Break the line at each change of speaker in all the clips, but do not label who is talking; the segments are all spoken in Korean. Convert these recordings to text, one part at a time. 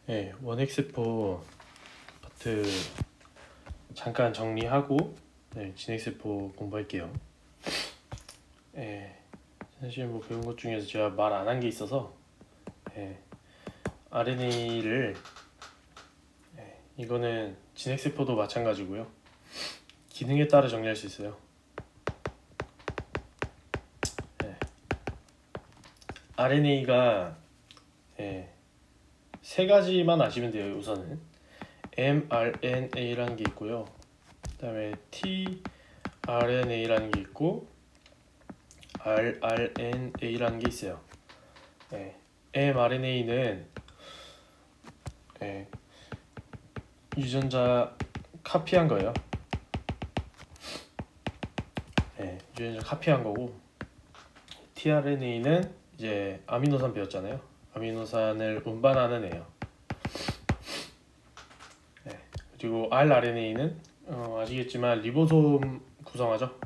네, 원핵세포 파트 잠깐 정리하고 진핵세포 공부할게요. 사실 뭐 배운 것 중에서 제가 말 안 한 게 있어서 RNA를 이거는 진핵세포도 마찬가지고요. 기능에 따라 정리할 수 있어요. RNA가 세 가지만 아시면 돼요. 우선은 mRNA라는 게 있고요. 그 다음에 tRNA라는 게 있고 rRNA라는 게 있어요. mRNA는 유전자 카피한 거예요. 유전자 카피한 거고, tRNA는 이제 아미노산 배웠잖아요. 아미노산을 운반하는 애요. 그리고 rRNA는 아시겠지만 리보솜 구성하죠.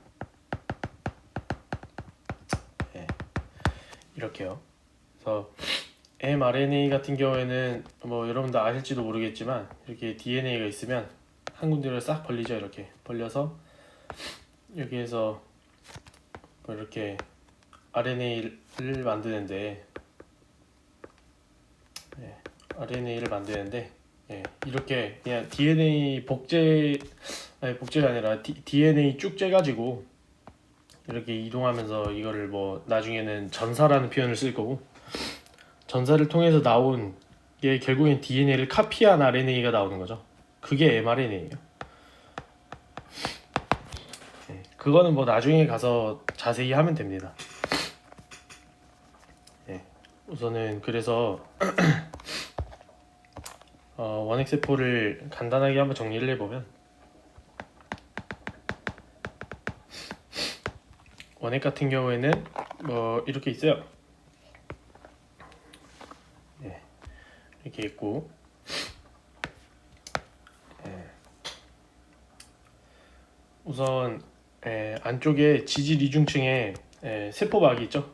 이렇게요. 그래서 mRNA 같은 경우에는 뭐 여러분들 아실지도 모르겠지만 이렇게 DNA가 있으면 한 군데로 싹 벌리죠. 이렇게 벌려서 여기에서 뭐 이렇게 RNA를 만드는데 이렇게 그냥 DNA 복제가 아니라 DNA 쭉 째가지고 이렇게 이동하면서 이거를 뭐 나중에는 전사라는 표현을 쓸 거고, 전사를 통해서 나온 게 결국엔 DNA를 카피한 RNA가 나오는 거죠. 그게 mRNA예요. 그거는 뭐 나중에 가서 자세히 하면 됩니다. 우선은 그래서 원핵세포를 간단하게 한번 정리를 해보면, 원핵 같은 경우에는 뭐 이렇게 있어요. 이렇게 있고, 우선 안쪽에 지질 이중층에 세포막이 있죠.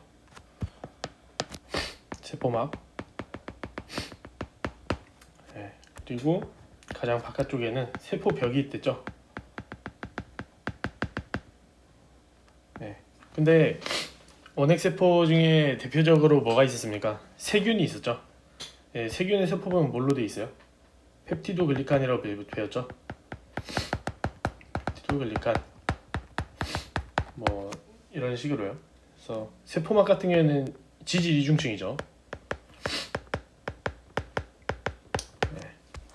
세포막. 그리고 가장 바깥쪽에는 세포벽이 있댔죠. 근데 원핵세포 중에 대표적으로 뭐가 있었습니까? 세균이 있었죠. 세균의 세포벽은 뭘로 되어 있어요? 펩티도글리칸이라고 배웠죠. 펩티도글리칸 뭐 이런 식으로요. 그래서 세포막 같은 경우에는 지질 이중층이죠.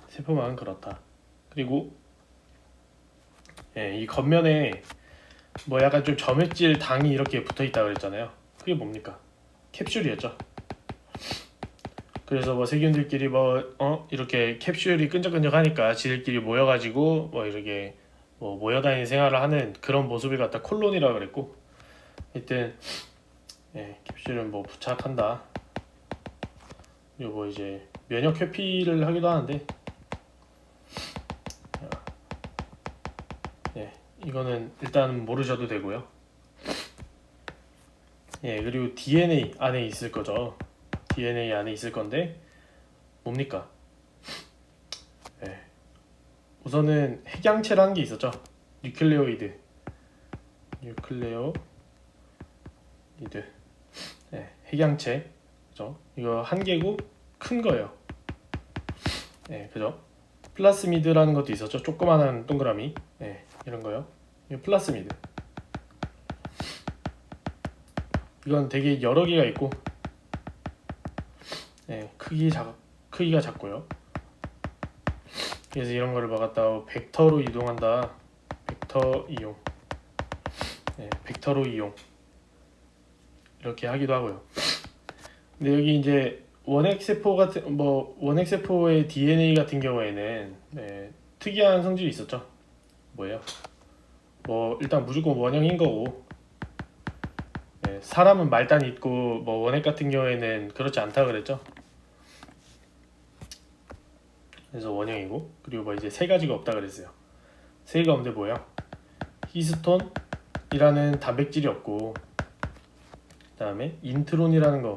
세포막은 그렇다. 그리고 이 겉면에 뭐 약간 좀 점액질 당이 이렇게 붙어있다 그랬잖아요. 그게 뭡니까? 캡슐이었죠. 그래서 뭐 세균들끼리 이렇게 캡슐이 끈적끈적하니까 지들끼리 모여가지고 뭐 이렇게 뭐 모여다니는 생활을 하는 그런 모습을 갖다 콜론이라고 그랬고, 하여튼 캡슐은 뭐 부착한다. 그리고 뭐 이제 면역 회피를 하기도 하는데, 이거는 일단 모르셔도 되고요. 그리고 DNA 안에 있을 거죠. DNA 안에 있을 건데 뭡니까? 우선은 핵양체라는 게 있었죠. 뉴클레오이드. 핵양체. 그죠? 이거 한 개고 큰 거예요. 그죠? 플라스미드라는 것도 있었죠. 조그만한 동그라미. 이런 거요. 이거 플라스미드. 이건 되게 여러 개가 있고, 크기가 작고요. 그래서 이런 거를 막았다 벡터로 이동한다. 벡터 이용. 벡터로 이용. 이렇게 하기도 하고요. 근데 여기 이제 원핵세포의 DNA 같은 경우에는 특이한 성질이 있었죠. 뭐예요? 뭐 일단 무조건 원형인 거고, 사람은 말단 있고 뭐 원핵 같은 경우에는 그렇지 않다 그랬죠. 그래서 원형이고, 그리고 뭐 이제 세 가지가 없다 그랬어요. 세 개가 없는데 뭐예요? 히스톤이라는 단백질이 없고, 그 다음에 인트론이라는 거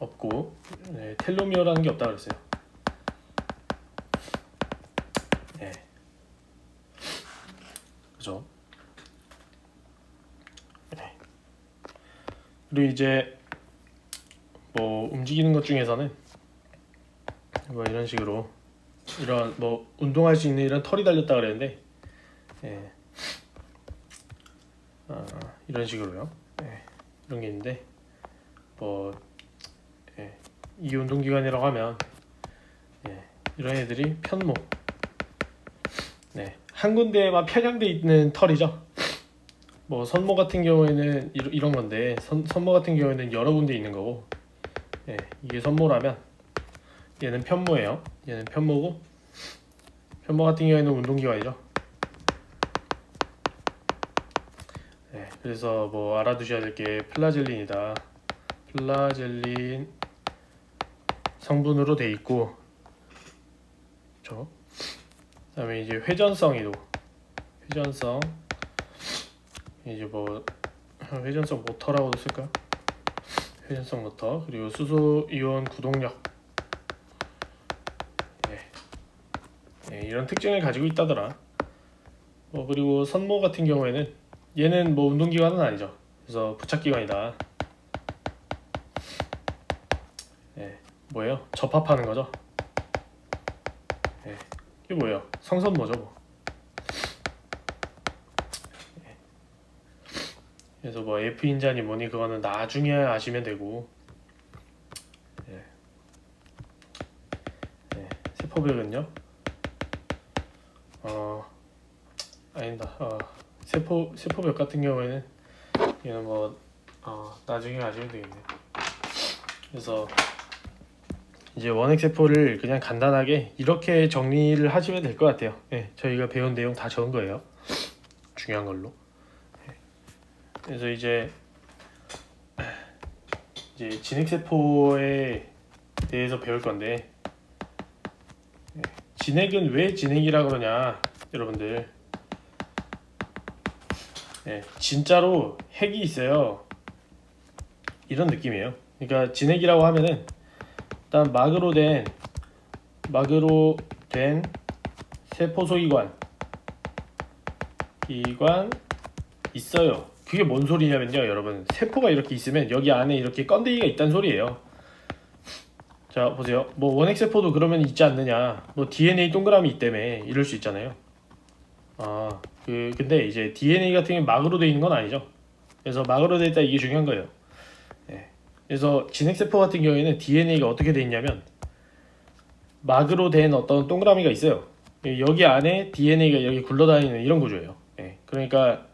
없고, 네, 텔로미어라는 게 없다 그랬어요. 네, 그죠? 네. 그리고 이제 뭐 움직이는 것 중에서는 뭐 이런 식으로 이런 뭐 운동할 수 있는 이런 털이 달렸다 그랬는데, 예, 이런 식으로요. 예, 이런 게 있는데 뭐 예, 이 운동기관이라고 하면 예, 이런 애들이 편모, 네, 한 군데에만 편향돼 있는 털이죠. 뭐 선모 같은 경우에는 이런 건데 선모 같은 경우에는 여러 군데 있는 거고, 예, 이게 선모라면 얘는 편모예요. 얘는 편모고, 편모 같은 경우에는 운동기관이죠. 네, 그래서 뭐 알아두셔야 될 게 플라젤린이다. 플라젤린 성분으로 돼 있고, 그렇죠? 그다음에 이제 회전성이도, 회전성, 이제 뭐 회전성 모터라고도 쓸까? 회전성 모터, 그리고 수소 이온 구동력, 네, 네, 이런 특징을 가지고 있다더라. 뭐 그리고 선모 같은 경우에는 얘는 뭐 운동기관은 아니죠. 그래서 부착기관이다. 네, 뭐예요? 접합하는 거죠. 네, 이게 뭐예요? 성선모죠 뭐. 네, 그래서 뭐 F인자니 뭐니 그거는 나중에 아시면 되고, 네, 네, 세포벽은요? 아니다. 세포벽 같은 경우에는 얘는 뭐 나중에 아시면 되겠네요. 그래서 이제 원핵 세포를 그냥 간단하게 이렇게 정리를 하시면 될 것 같아요. 네, 저희가 배운 내용 다 적은 거예요. 중요한 걸로. 네, 그래서 이제 진핵 세포에 대해서 배울 건데, 네, 진핵은 왜 진핵이라 그러냐, 여러분들. 네, 진짜로 핵이 있어요. 이런 느낌이에요. 그러니까 진핵이라고 하면은 일단 막으로 된 세포 소기관 기관 있어요. 그게 뭔 소리냐면요, 여러분. 세포가 이렇게 있으면 여기 안에 이렇게 건데기가 있다는 소리예요. 자, 보세요. 뭐 원핵 세포도 그러면 있지 않느냐. 뭐 DNA 동그라미 있다며 이럴 수 있잖아요. 근데 이제 DNA 같은 게 막으로 돼 있는 건 아니죠. 그래서 막으로 돼 있다, 이게 중요한 거예요. 네. 그래서 진핵세포 같은 경우에는 DNA가 어떻게 돼 있냐면 막으로 된 어떤 동그라미가 있어요. 여기 안에 DNA가 여기 굴러다니는 이런 구조예요. 예, 그러니까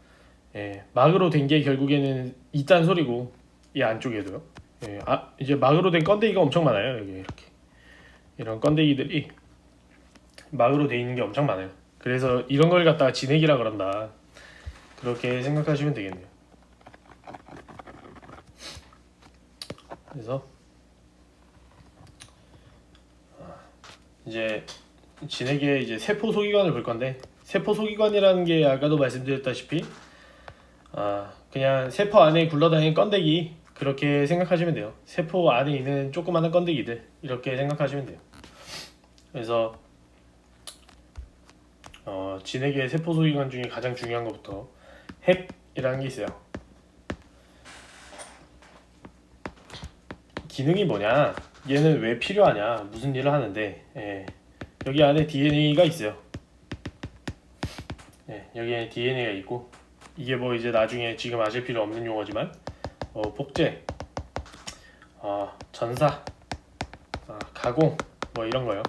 막으로 된 게 결국에는 있다는 소리고, 이 안쪽에도요. 이제 막으로 된 건데기가 엄청 많아요. 여기 이렇게 이런 건데기들이 막으로 돼 있는 게 엄청 많아요. 그래서 이런 걸 갖다가 진핵이라 그런다, 그렇게 생각하시면 되겠네요. 그래서 이제 진핵의 이제 세포 소기관을 볼 건데, 세포 소기관이라는 게 아까도 말씀드렸다시피 그냥 세포 안에 굴러다니는 건데기, 그렇게 생각하시면 돼요. 세포 안에 있는 조그마한 건데기들, 이렇게 생각하시면 돼요. 그래서 진핵의 세포 소기관 중에 가장 중요한 것부터 핵이라는 게 있어요. 기능이 뭐냐, 얘는 왜 필요하냐, 무슨 일을 하는데, 여기 안에 DNA가 있어요. 여기에 DNA가 있고, 이게 뭐 이제 나중에 지금 아실 필요 없는 용어지만 복제, 전사, 가공, 뭐 이런 거요.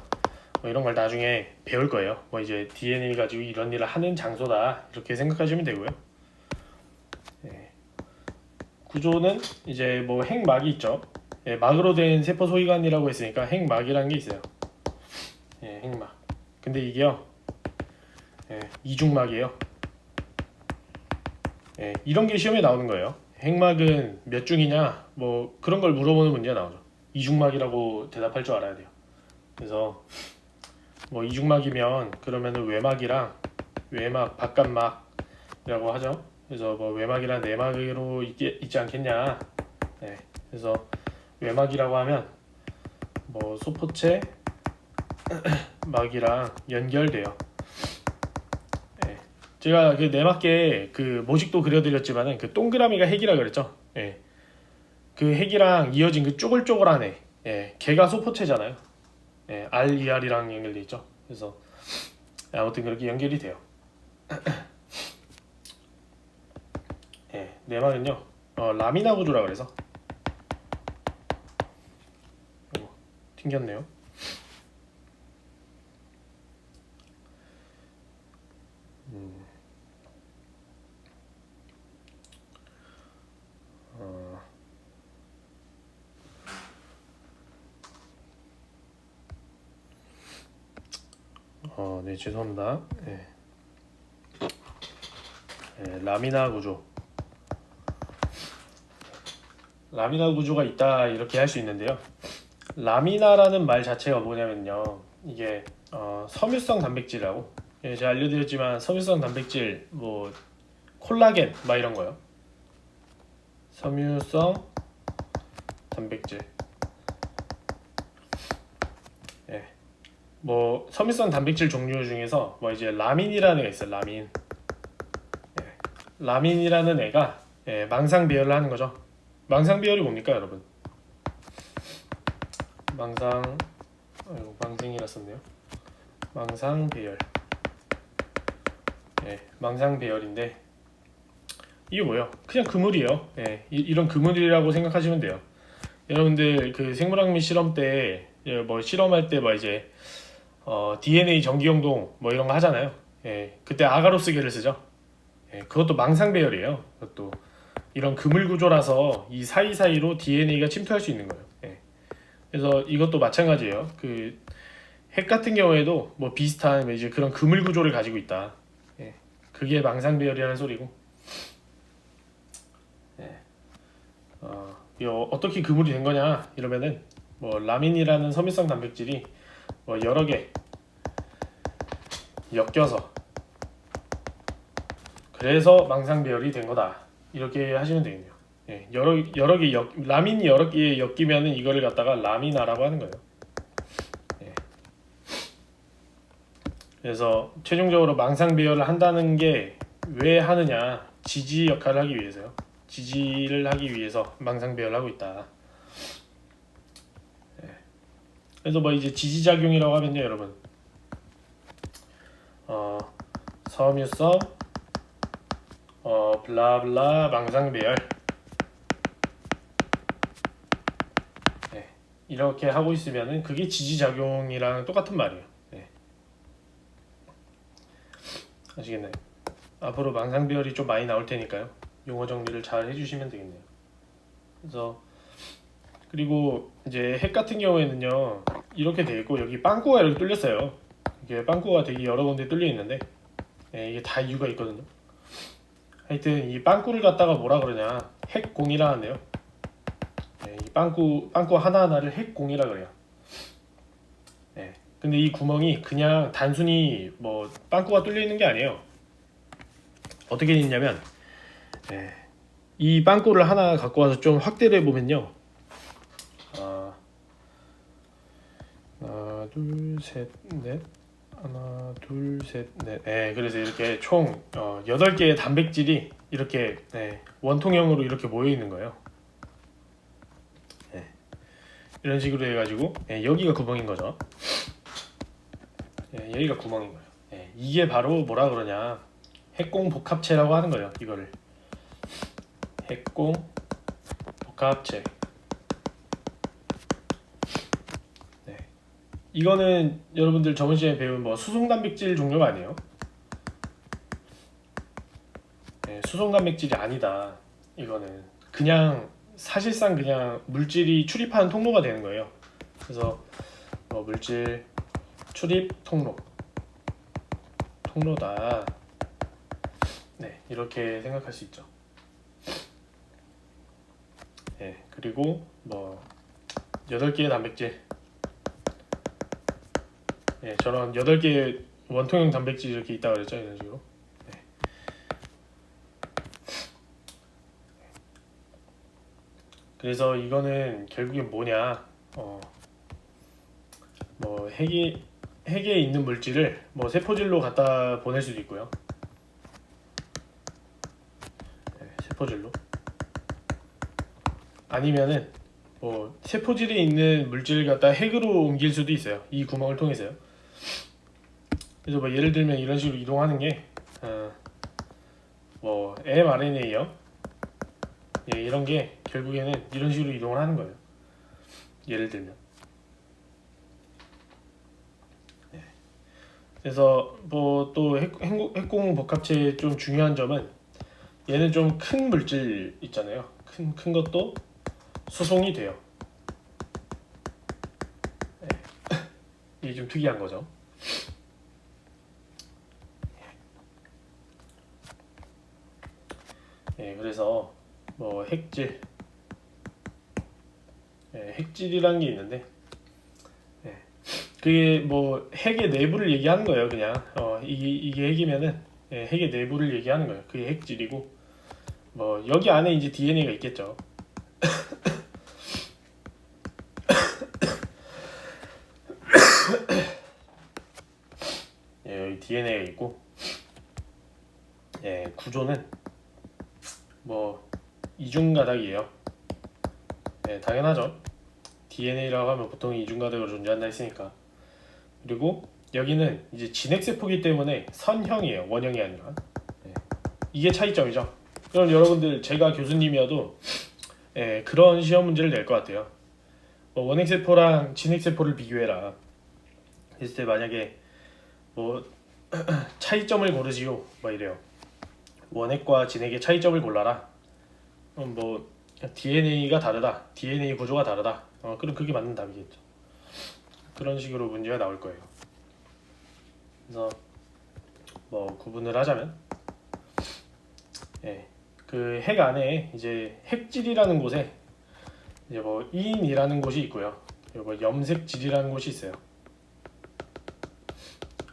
뭐 이런 걸 나중에 배울 거예요. 뭐 이제 DNA 가지고 이런 일을 하는 장소다, 이렇게 생각하시면 되고요. 구조는 이제 뭐 핵막이 있죠. 막으로 된 세포 소기관이라고 했으니까 핵막이라는 게 있어요. 핵막. 근데 이게요, 이중막이에요. 이런 게 시험에 나오는 거예요. 핵막은 몇 중이냐, 뭐 그런 걸 물어보는 문제가 나오죠. 이중막이라고 대답할 줄 알아야 돼요. 그래서 뭐 이중막이면 그러면은 외막이랑 외막, 바깥막이라고 하죠. 그래서 뭐 외막이랑 내막으로 있지 않겠냐. 그래서 외막이라고 하면 뭐 소포체 막이랑 연결돼요. 예. 제가 그 내막계 그 모직도 그려드렸지만은 그 동그라미가 핵이라 그랬죠. 예. 그 핵이랑 이어진 그 쪼글쪼글한 애, 예. 걔가 소포체잖아요. 예. RER이랑 연결돼 있죠. 그래서 아무튼 그렇게 연결이 돼요. 예. 내막은요 라미나 구조라 그래서 튕겼네요. 네, 죄송합니다. 예. 예, 라미나 구조. 라미나 구조가 있다 이렇게 할 수 있는데요. 라미나라는 말 자체가 뭐냐면요. 이게 섬유성 단백질이라고. 예, 제가 알려드렸지만 섬유성 단백질 뭐 콜라겐 막 이런 거요. 섬유성 단백질. 예. 뭐 섬유성 단백질 종류 중에서 뭐 이제 라민이라는 애가 있어요. 라민. 예. 라민이라는 애가 예, 망상 배열을 하는 거죠. 망상 배열이 뭡니까, 여러분? 망상이라 썼네요. 망상 배열. 예, 망상 배열인데 이게 뭐예요? 그냥 그물이에요. 예, 이런 그물이라고 생각하시면 돼요. 여러분들 그 생물학미 실험 때 뭐 실험할 때 뭐 이제 DNA 전기용동 뭐 이런 거 하잖아요. 예, 그때 아가로스계를 쓰죠. 예, 그것도 망상 배열이에요. 그것도 이런 그물 구조라서 이 사이사이로 DNA가 침투할 수 있는 거예요. 예. 그래서 이것도 마찬가지예요. 그 핵 같은 경우에도 뭐 비슷한 이제 그런 그물 구조를 가지고 있다. 예. 그게 망상 배열이라는 소리고. 예. 이거 어떻게 그물이 된 거냐 이러면은 뭐 라민이라는 섬유성 단백질이 뭐 여러 개 엮여서 그래서 망상 배열이 된 거다 이렇게 하시면 되겠네요. 예, 여러 개 라민이 여러 개 엮이면은 이거를 갖다가 라미나라고 하는 거예요. 예. 그래서 최종적으로 망상 배열을 한다는 게 왜 하느냐? 지지 역할을 하기 위해서요. 지지를 하기 위해서 망상 배열을 하고 있다. 예. 그래서 뭐 이제 지지 작용이라고 하면요, 여러분. 섬유성 블라블라 망상 배열. 네. 이렇게 하고 있으면은 그게 지지작용이랑 똑같은 말이에요. 네. 아시겠나요? 앞으로 망상 배열이 좀 많이 나올 테니까요. 용어 정리를 잘 해주시면 되겠네요. 그래서 그리고 이제 핵 같은 경우에는요 이렇게 돼 있고 여기 빵꾸가 이렇게 뚫렸어요. 이게 빵꾸가 되게 여러 군데 뚫려 있는데 이게 다 이유가 있거든요. 하여튼 이 빵꾸를 갖다가 뭐라 그러냐 핵공이라 하네요. 이 빵꾸 하나하나를 핵공이라 그래요. 근데 이 구멍이 그냥 단순히 뭐 빵꾸가 뚫려 있는 게 아니에요. 어떻게 있냐면 이 빵꾸를 하나 갖고 와서 좀 확대를 해보면요. 하나 둘 셋 넷 하나 둘 셋 넷 그래서 이렇게 총 8개의 단백질이 이렇게 원통형으로 이렇게 모여 있는 거예요. 이런 식으로 해가지고 여기가 구멍인 거죠. 여기가 구멍인 거예요. 이게 바로 뭐라 그러냐 핵공 복합체라고 하는 거예요. 이거를 핵공 복합체. 이거는 여러분들 저번 시간에 배운 뭐 수송 단백질 종류가 아니에요. 수송 단백질이 아니다. 이거는 그냥 사실상 그냥 물질이 출입하는 통로가 되는 거예요. 그래서 물질 출입 통로다. 이렇게 생각할 수 있죠. 그리고 뭐 8개의 단백질. 저런 8개의 원통형 단백질이 이렇게 있다고 그랬죠. 이런 식으로. 그래서 이거는 결국엔 뭐냐? 뭐 핵에 있는 물질을 뭐 세포질로 갖다 보낼 수도 있고요. 네, 세포질로. 아니면은 뭐 세포질에 있는 물질을 갖다 핵으로 옮길 수도 있어요. 이 구멍을 통해서요. 그래서 뭐 예를 들면 이런 식으로 이동하는 게 뭐 mRNA요. 예, 이런 게 결국에는 이런 식으로 이동을 하는 거예요. 예를 들면. 예. 그래서 뭐 또 핵공 복합체의 좀 중요한 점은 얘는 좀 큰 물질 있잖아요. 큰 것도 수송이 돼요. 예. 이게 좀 특이한 거죠. 예, 그래서 뭐 핵질이라는 게 있는데, 예, 그게 뭐 핵의 내부를 얘기하는 거예요. 그냥 이게 핵이면은 핵의 내부를 얘기하는 거예요. 그게 핵질이고, 뭐 여기 안에 이제 DNA가 있겠죠. 예, 여기 DNA가 있고, 예, 구조는 뭐 이중가닥이에요. 예, 당연하죠. DNA라고 하면 보통 이중가닥으로 존재한다 했으니까. 그리고 여기는 이제 진핵세포이기 때문에 선형이에요. 원형이 아니라. 예, 이게 차이점이죠. 그럼 여러분들 제가 교수님이어도 그런 시험 문제를 낼 것 같아요. 뭐 원핵세포랑 진핵세포를 비교해라 했을 때 만약에 뭐 차이점을 고르지요 뭐 이래요. 원핵과 진핵의 차이점을 골라라. 뭐 DNA가 다르다, DNA 구조가 다르다. 그럼 그게 맞는 답이겠죠. 그런 식으로 문제가 나올 거예요. 그래서 뭐 구분을 하자면, 그 핵 안에 이제 핵질이라는 곳에 이제 뭐 인이라는 곳이 있고요. 그리고 염색질이라는 곳이 있어요.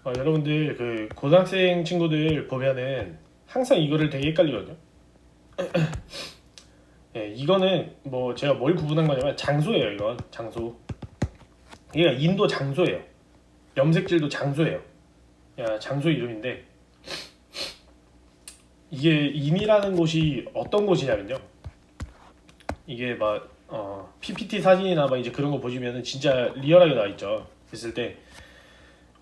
여러분들 그 고등학생 친구들 보면은 항상 이거를 되게 헷갈리거든요. 이거는 뭐 제가 뭘 구분한 거냐면 장소예요. 이건 장소. 이게 인도 장소예요. 염색질도 장소예요. 장소 이름인데, 이게 인이라는 곳이 어떤 곳이냐면요. 이게 막 PPT 사진이나 막 이제 그런 거 보시면은 진짜 리얼하게 나와 있죠. 했을 때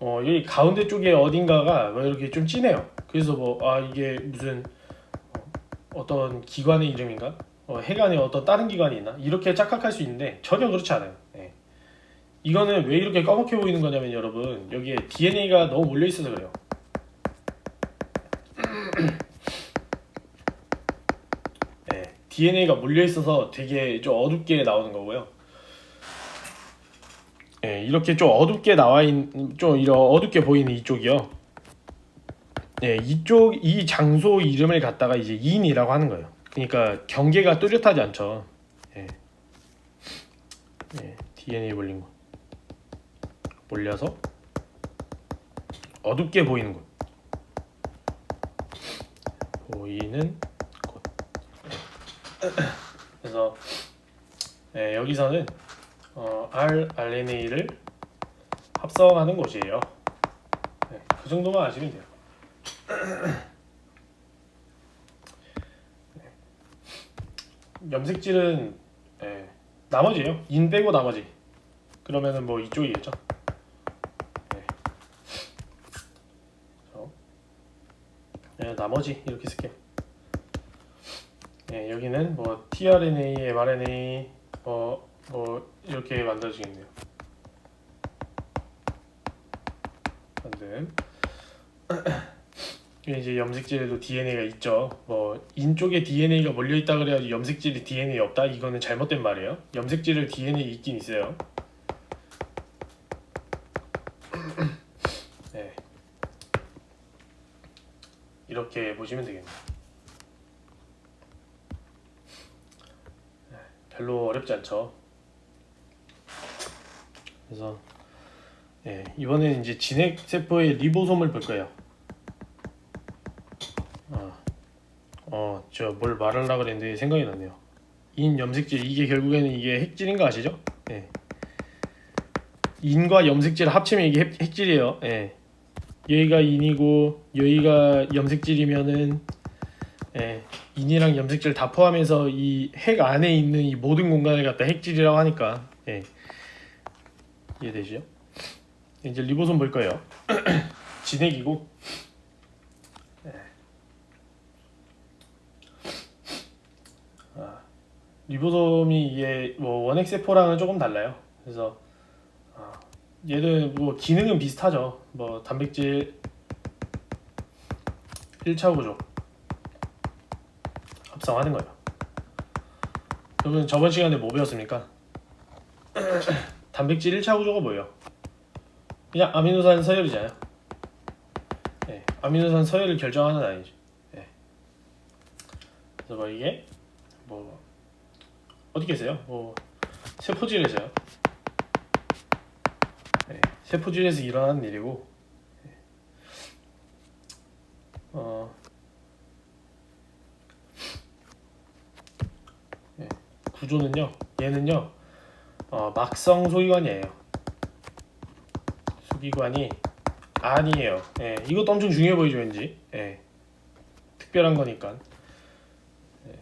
여기 가운데 쪽에 어딘가가 뭐 이렇게 좀 진해요. 그래서 뭐 이게 무슨 어떤 기관의 이름인가? 핵 안에 어떤 다른 기관이 있나? 이렇게 착각할 수 있는데 전혀 그렇지 않아요. 이거는 왜 이렇게 까맣게 보이는 거냐면 여러분, 여기에 DNA가 너무 몰려 있어서 그래요. DNA가 몰려 있어서 되게 좀 어둡게 나오는 거고요. 이렇게 좀 어둡게 좀 이런 어둡게 보이는 이쪽이요. 이 장소 이름을 갖다가 이제 인이라고 하는 거예요. 그러니까 경계가 뚜렷하지 않죠. DNA 몰린 거. 몰려서 어둡게 보이는 곳. 보이는 곳. 그래서 여기서는 rRNA를 합성하는 곳이에요. 그 정도만 아시면 돼요. 염색질은 나머지예요. 인 빼고 나머지. 그러면은 뭐 이쪽이겠죠. 나머지 이렇게 쓸게요. 여기는 뭐 tRNA, mRNA 뭐 이렇게 만들어지겠네요. 만든 이제 염색질에도 DNA가 있죠. 뭐 인 쪽에 DNA가 몰려 있다 그래야지 염색질에 DNA 없다? 이거는 잘못된 말이에요. 염색질에 DNA 있긴 있어요. 이렇게 보시면 되겠네요. 별로 어렵지 않죠. 그래서 이번에는 이제 진핵 세포의 리보솜을 볼 거예요. 저 뭘 말하려고 그랬는데 생각이 났네요. 인, 염색질, 이게 결국에는 이게 핵질인 거 아시죠? 예. 인과 염색질 합치면 이게 핵질이에요. 예. 여기가 인이고 여기가 염색질이면은 예. 인이랑 염색질 다 포함해서 이 핵 안에 있는 이 모든 공간을 갖다 핵질이라고 하니까 예. 이해되시죠? 이제 리보솜 볼 거예요. 진핵이고 예. 리보솜이 이게 뭐 원핵 세포랑은 조금 달라요. 그래서 얘는 뭐 기능은 비슷하죠. 뭐 단백질 1차 구조 합성하는 거예요. 그러면 저번 시간에 뭐 배웠습니까? 단백질 1차 구조가 뭐예요? 그냥 아미노산 서열이잖아요. 네, 아미노산 서열을 결정하는 아니죠. 네. 그래서 뭐 이게 뭐 어떻게 했어요? 뭐 세포질에서요. 네, 세포질에서 일어나는 일이고 네, 구조는요. 얘는요. 막성 소기관이에요. 소기관이 아니에요. 예, 이것도 엄청 중요해 보이죠, 왠지. 예, 특별한 거니까. 예.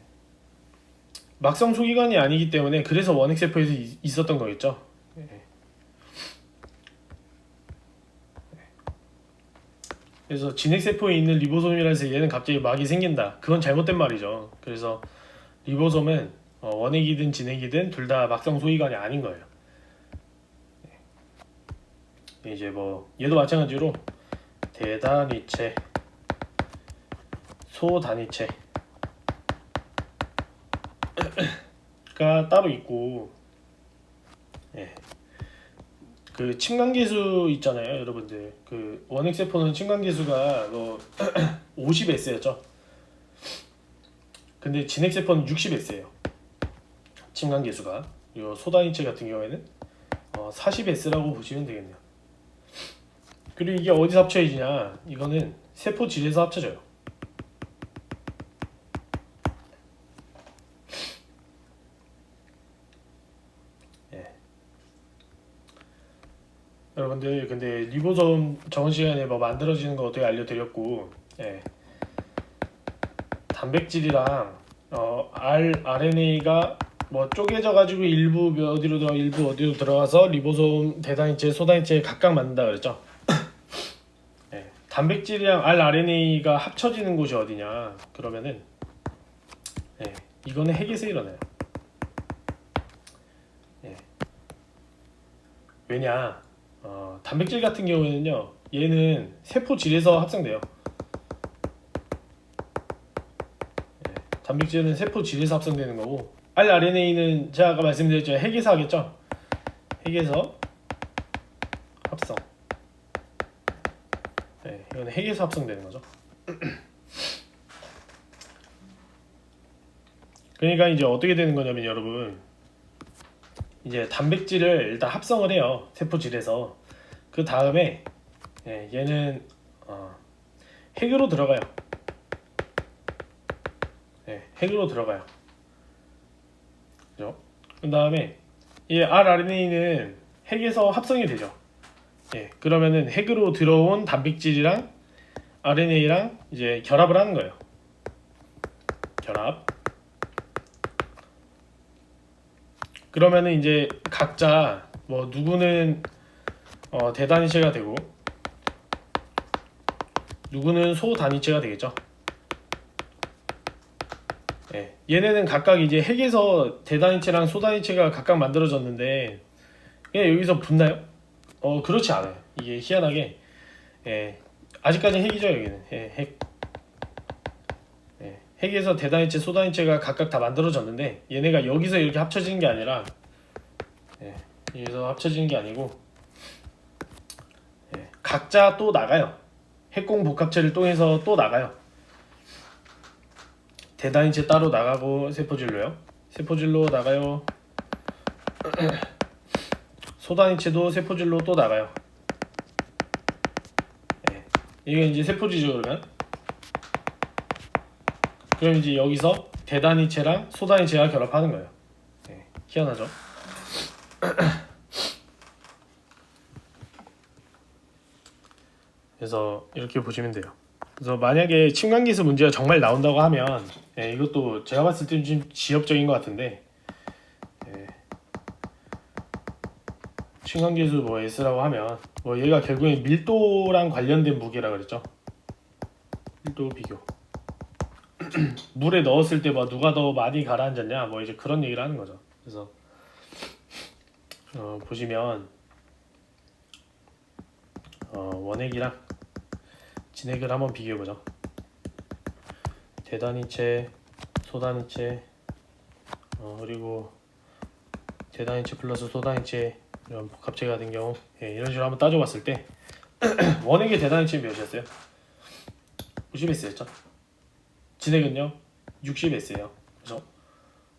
막성 소기관이 아니기 때문에 그래서 원핵 세포에서 있었던 거겠죠. 예. 그래서 진핵 세포에 있는 리보솜이라 해서 얘는 갑자기 막이 생긴다. 그건 잘못된 말이죠. 그래서 리보솜은 원핵이든 진핵이든 둘 다 막성 소기관이 아닌 거예요. 이제 뭐 얘도 마찬가지로 대단위체, 소단위체가 따로 있고, 예. 그 침관계수 있잖아요, 여러분들. 그 원핵 세포는 침관계수가 50S였죠. 근데 진핵 세포는 60S예요. 침관계수가. 요 소단위체 같은 경우에는 40S라고 보시면 되겠네요. 그리고 이게 어디서 합쳐지냐? 이거는 세포질에서 합쳐져요. 예. 여러분들 근데 리보솜 저번 시간에 뭐 만들어지는 거 어떻게 알려드렸고, 예. 단백질이랑 RNA가 뭐 쪼개져 가지고 일부 어디로 들어 일부 어디로 들어가서 리보솜, 대단위체, 소단위체 각각 만든다 그랬죠. 단백질이랑 rRNA가 합쳐지는 곳이 어디냐? 그러면은 이거는 핵에서 일어나요. 왜냐? 단백질 같은 경우에는요, 얘는 세포질에서 합성돼요. 단백질은 세포질에서 합성되는 거고, rRNA는 제가 아까 말씀드렸죠, 핵에서 하겠죠. 핵에서 합성. 이건 핵에서 합성되는 거죠. 그러니까 이제 어떻게 되는 거냐면 여러분, 이제 단백질을 일단 합성을 해요, 세포질에서. 그 다음에 얘는 핵으로 들어가요. 핵으로 들어가요. 그죠? 그 다음에 이 rRNA는 핵에서 합성이 되죠. 그러면은 핵으로 들어온 단백질이랑 RNA랑 이제 결합을 하는 거예요. 결합. 그러면은 이제 각자 뭐 누구는 대단위체가 되고 누구는 소단위체가 되겠죠. 얘네는 각각 이제 핵에서 대단위체랑 소단위체가 각각 만들어졌는데 그냥 여기서 붙나요? 그렇지 않아요. 이게 희한하게 아직까지는 핵이죠. 여기는 핵. 핵에서 대단위체, 소단위체가 각각 다 만들어졌는데 얘네가 여기서 이렇게 합쳐지는 게 아니라 여기서 합쳐지는 게 아니고 각자 또 나가요. 핵공 복합체를 통해서 또 나가요. 대단위체 따로 나가고 세포질로요. 세포질로 나가요. 소단위체도 세포질로 또 나가요. 이게 이제 세포질이죠. 그러면 이제 여기서 대단위체랑 소단위체가 결합하는 거예요. 예, 희한하죠? 그래서 이렇게 보시면 돼요. 그래서 만약에 침관계수 문제가 정말 나온다고 하면 이것도 제가 봤을 때는 좀 지엽적인 것 같은데 침관계수 뭐 S라고 하면 뭐 얘가 결국에 밀도랑 관련된 무게라 그랬죠. 밀도 비교. 물에 넣었을 때 뭐 누가 더 많이 가라앉았냐 뭐 이제 그런 얘기를 하는 거죠. 그래서 보시면 원액이랑 진액을 한번 비교해 보죠. 대단위체, 소단위체, 그리고 대단위체 플러스 소단위체 이런 복합체 같은 경우 이런 식으로 한번 따져봤을 때 원액의 대단위체 몇이었어요? 50S였죠. 진액은요 60S예요. 그죠?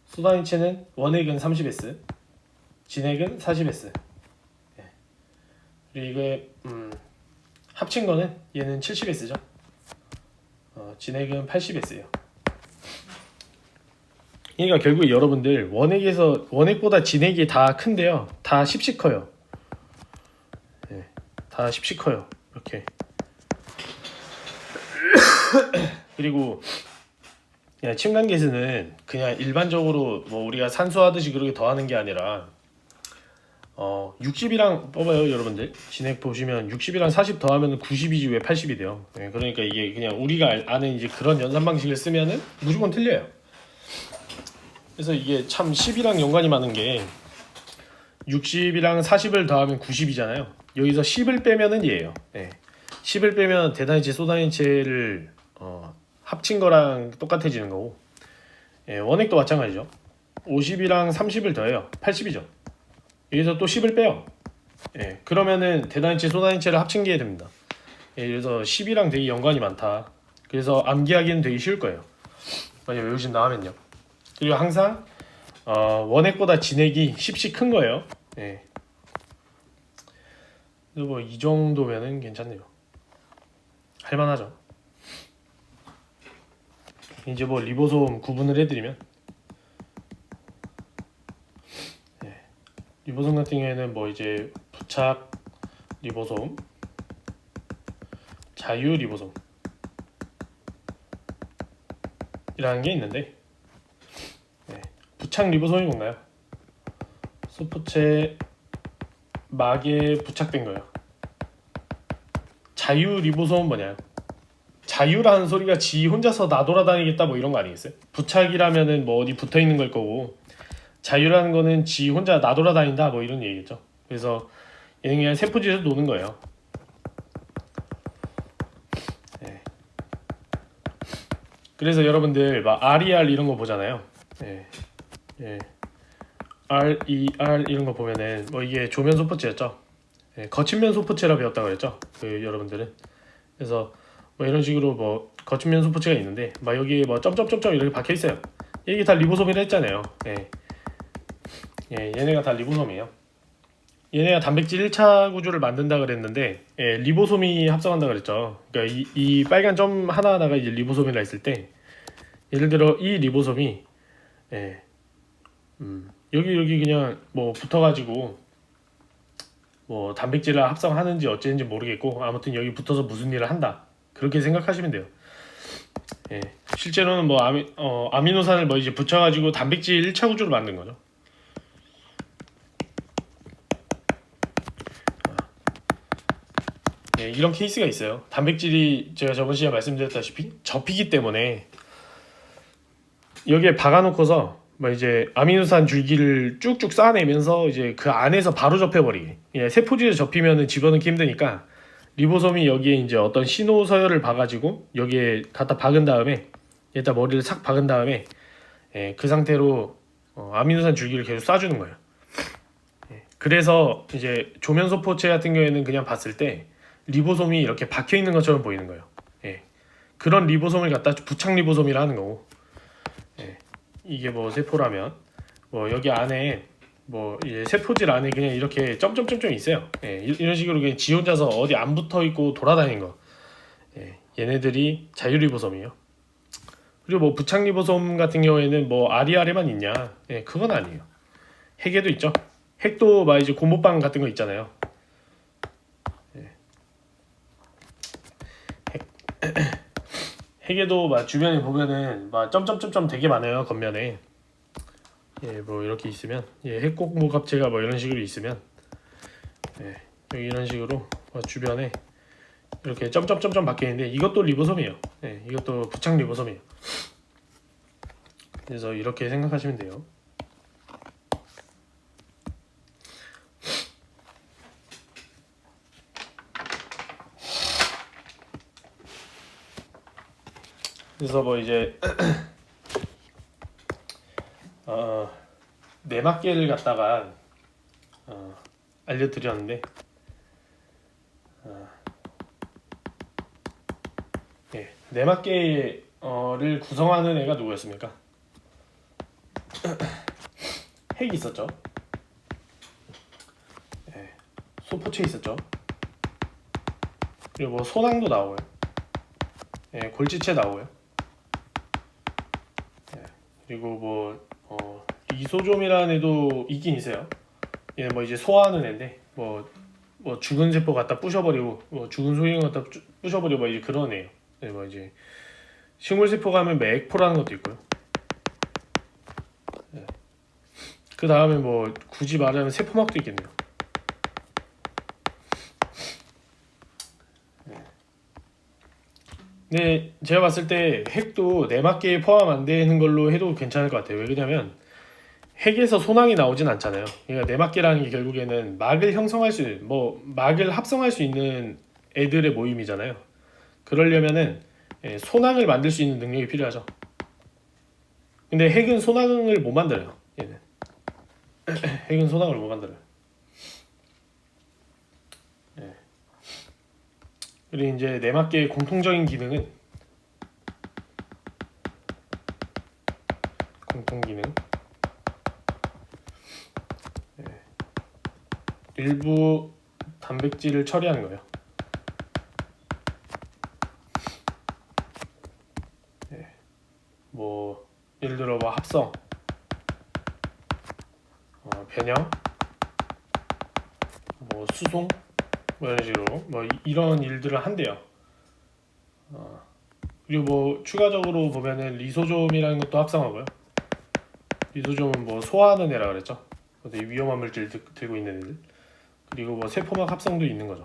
소단위체는 원액은 30S, 진액은 40S. 그리고 이게 합친 거는 얘는 70S죠. 진액은 80S예요. 그러니까 결국 여러분들 원액보다 진액이 다 큰데요. 다 10씩 커요. 다 10씩 커요. 이렇게. 그리고 침관계수는 그냥 일반적으로 뭐 우리가 산수하듯이 그렇게 더하는 게 아니라 60이랑 뽑아요 여러분들. 진액 보시면 60이랑 40 더하면 90이지 왜 80이 돼요. 그러니까 이게 그냥 우리가 아는 이제 그런 연산 방식을 쓰면은 무조건 틀려요. 그래서 이게 참 10이랑 연관이 많은 게 60이랑 40을 더하면 90이잖아요. 여기서 10을 빼면은 얘예요. 10을 빼면 대단위체 소단위체를 합친 거랑 똑같아지는 거고 원액도 마찬가지죠. 50이랑 30을 더해요. 80이죠. 여기서 또 10을 빼요. 그러면은 대단위체 소단위체를 합친 게 됩니다. 그래서 10이랑 되게 연관이 많다. 그래서 암기하기는 되게 쉬울 거예요. 만약 외우신다 하면요. 그리고 항상 원액보다 진액이 10씩 큰 거예요. 그래서 뭐 이 정도면은 괜찮네요. 할만하죠. 이제 뭐 리보솜 구분을 해드리면 리보솜 같은 경우에는 뭐 이제 부착 리보솜, 자유 리보솜 이라는 게 있는데 부착 리보솜이 뭔가요? 소포체 막에 부착된 거예요. 자유 리보솜은 뭐냐? 자유라는 소리가 지 혼자서 나돌아다니겠다 뭐 이런 거 아니겠어요? 부착이라면은 뭐 어디 붙어 있는 걸 거고 자유라는 거는 지 혼자 나돌아다닌다 뭐 이런 얘기겠죠. 그래서 얘는 그냥 세포지에서 노는 거예요. 그래서 여러분들 막 RER 이런 거 보잖아요. RER 이런 거 보면은 뭐 이게 조면 소포체였죠. 거친면 소포체라 배웠다고 그랬죠. 여러분들은. 그래서 뭐 이런 식으로 뭐 거친면 소포체가 있는데 막 여기에 뭐 점점점점 이렇게 박혀 있어요. 이게 다 리보솜이라 했잖아요. 얘네가 다 리보솜이에요. 얘네가 단백질 1차 구조를 만든다 그랬는데 리보솜이 합성한다 그랬죠. 그러니까 이 빨간 점 하나하나가 이제 리보솜이라 했을 때 예를 들어 이 리보솜이 여기 그냥 뭐 붙어가지고 뭐 단백질을 합성하는지 어찌는지 모르겠고 아무튼 여기 붙어서 무슨 일을 한다 그렇게 생각하시면 돼요. 실제로는 뭐 아미노산을 뭐 이제 붙여가지고 단백질 1차 구조를 만든 거죠. 이런 케이스가 있어요. 단백질이 제가 저번 시간에 말씀드렸다시피 접히기 때문에 여기에 박아놓고서 뭐 이제 아미노산 줄기를 쭉쭉 쌓아내면서 이제 그 안에서 바로 접혀버리게. 세포질에 접히면은 집어넣기 힘드니까 리보솜이 여기에 이제 어떤 신호 서열을 봐가지고 여기에 갖다 박은 다음에 여기다 머리를 싹 박은 다음에 그 상태로 아미노산 줄기를 계속 쏴주는 거예요. 그래서 이제 조면 소포체 같은 경우에는 그냥 봤을 때 리보솜이 이렇게 박혀 있는 것처럼 보이는 거예요. 그런 리보솜을 갖다 부착 리보솜이라 하는 거고. 이게 뭐 세포라면 뭐 여기 안에 뭐 이제 세포질 안에 그냥 이렇게 점점점점 있어요. 이런 식으로 그냥 지 혼자서 어디 안 붙어 있고 돌아다니는 거. 얘네들이 자유 리보솜이에요. 그리고 뭐 부착 리보솜 같은 경우에는 뭐 아리아레만 있냐? 예, 그건 아니에요. 핵에도 있죠. 핵도 막 이제 고무빵 같은 거 있잖아요. 예. 핵에도 막 주변에 보면은 막 점점점점 되게 많아요. 겉면에. 예, 뭐 이렇게 있으면 핵곡목 합체가 뭐 이런 식으로 있으면 여기 이런 식으로 주변에 이렇게 점점점점 박혀 있는데 이것도 리보솜이에요. 이것도 부착 리보솜이에요. 그래서 이렇게 생각하시면 돼요. 그래서 뭐 이제 내막계를 갖다가 알려드렸는데 내막계를 구성하는 애가 누구였습니까? 핵이 있었죠. 소포체 있었죠. 그리고 뭐 소낭도 나오고요. 골지체 나오고요. 그리고 뭐 리소좀이라는 애도 있긴 있어요. 얘는 뭐 이제 소화하는 애인데 뭐 죽은 세포 갖다 부셔버리고 뭐 죽은 소형 갖다 부셔버리고 뭐 이제 그런 애예요. 뭐 이제 식물 세포가 하면 맥포라는 것도 있고요. 그 다음에 뭐 굳이 말하면 세포막도 있겠네요. 네, 제가 봤을 때 핵도 내막계에 포함 안 되는 걸로 해도 괜찮을 것 같아요. 왜냐면 핵에서 소낭이 나오진 않잖아요. 그러니까 내막계라는 게 결국에는 막을 형성할 막을 합성할 수 있는 애들의 모임이잖아요. 그러려면은 소낭을 만들 수 있는 능력이 필요하죠. 근데 핵은 소낭을 못 만들어요. 얘는 핵은 소낭을 못 만들어요. 그리고 이제 내막계의 공통적인 기능은 공통 기능 일부 단백질을 처리하는 거예요. 뭐 예를 들어 뭐 합성, 변형, 뭐 수송, 뭐 이런 식으로 뭐 이런 일들을 한대요. 그리고 뭐 추가적으로 보면은 리소좀이라는 것도 합성하고요. 리소좀은 뭐 소화하는 애라 그랬죠. 되게 위험한 물질 들고 있는 애들. 그리고 뭐 세포막 합성도 있는 거죠.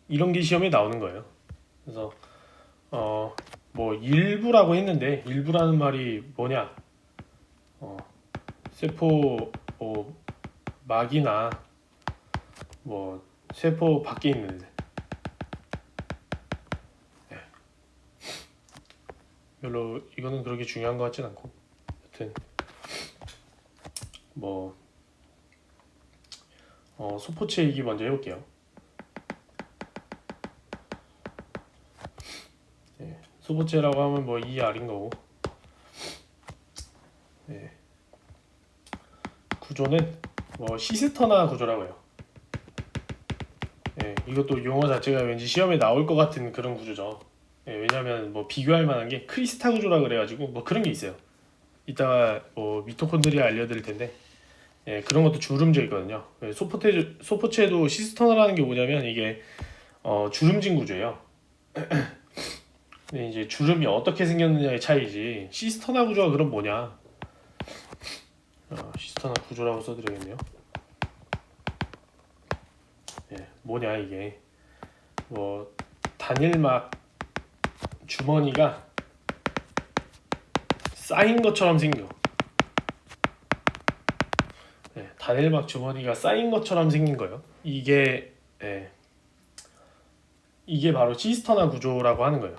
이런 게 시험에 나오는 거예요. 그래서 뭐 일부라고 했는데 일부라는 말이 뭐냐? 세포 막이나 뭐 세포 밖에 있는 애들. 별로 이거는 그렇게 중요한 것 같진 않고, 여튼 뭐 소포체 얘기 먼저 해볼게요. 소포체라고 하면 뭐 ER인 거고, 구조는 뭐 시스터나 구조라고 해요. 이것도 용어 자체가 왠지 시험에 나올 것 같은 그런 구조죠. 왜냐하면 뭐 비교할 만한 게 크리스타 구조라 그래가지고 뭐 그런 게 있어요. 이따가 뭐 미토콘드리아 알려드릴 텐데 그런 것도 주름져 있거든요. 소포체도 시스터나라는 게 뭐냐면 이게 주름진 구조예요. 근데 이제 주름이 어떻게 생겼느냐의 차이지 시스터나 구조가 그럼 뭐냐? 시스터나 구조라고 써드려야겠네요. 뭐냐 이게 뭐 단일막 주머니가 쌓인 것처럼 생겨. 단일막 주머니가 쌓인 것처럼 생긴 거예요. 이게 바로 시스터나 구조라고 하는 거예요.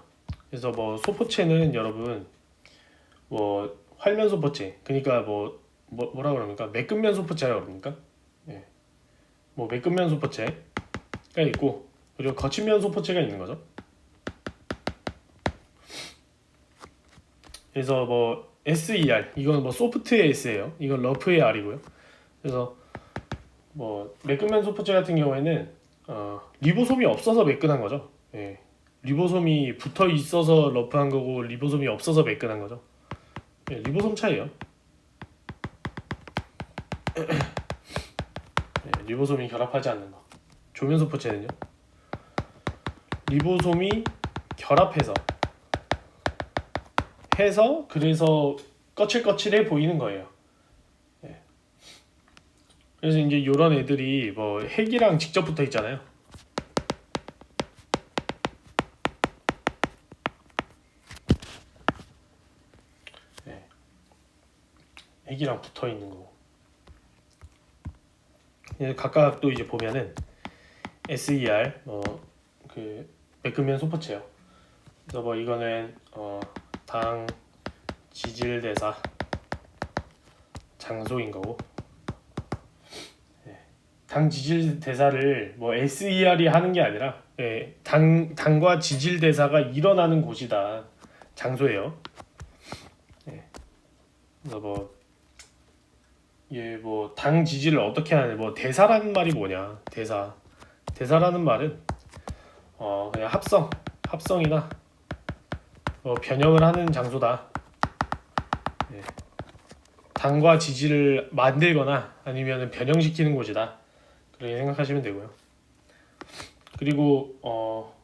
그래서 뭐 소포체는 여러분 뭐 활면 소포체, 그러니까 뭐라 그럽니까? 매끈면 소포체라고 그럽니까? 뭐 매끈면 소포체가 있고 그리고 거친면 소포체가 있는 거죠. 그래서 뭐 SER 이건 뭐 소프트의 S예요. 이건 러프의 R이고요. 그래서 뭐 매끈면 소포체 같은 경우에는 리보솜이 없어서 매끈한 거죠. 예. 리보솜이 붙어 있어서 러프한 거고 리보솜이 없어서 매끈한 거죠. 예, 리보솜 차이예요. 예, 리보솜이 결합하지 않는 거. 조면소 포체는요. 리보솜이 결합해서 그래서 거칠거칠해 보이는 거예요. 예. 그래서 이제 이런 애들이 뭐 핵이랑 직접 붙어 있잖아요. 예. 핵이랑 붙어 있는 거고. 각각 또 이제 보면은 SER 그 매끈면 소포체요. 그래서 뭐 이거는 당 지질 대사 장소인 거고, 예. 당 지질 대사를 뭐 SER이 하는 게 아니라 예, 당과 지질 대사가 일어나는 곳이다 장소예요. 예. 그래서 뭐 당 지질을 어떻게 하냐, 뭐 대사라는 말이 뭐냐, 대사라는 말은 그냥 합성이나 변형을 하는 장소다. 예. 당과 지질을 만들거나 아니면 변형시키는 곳이다. 그렇게 생각하시면 되고요. 그리고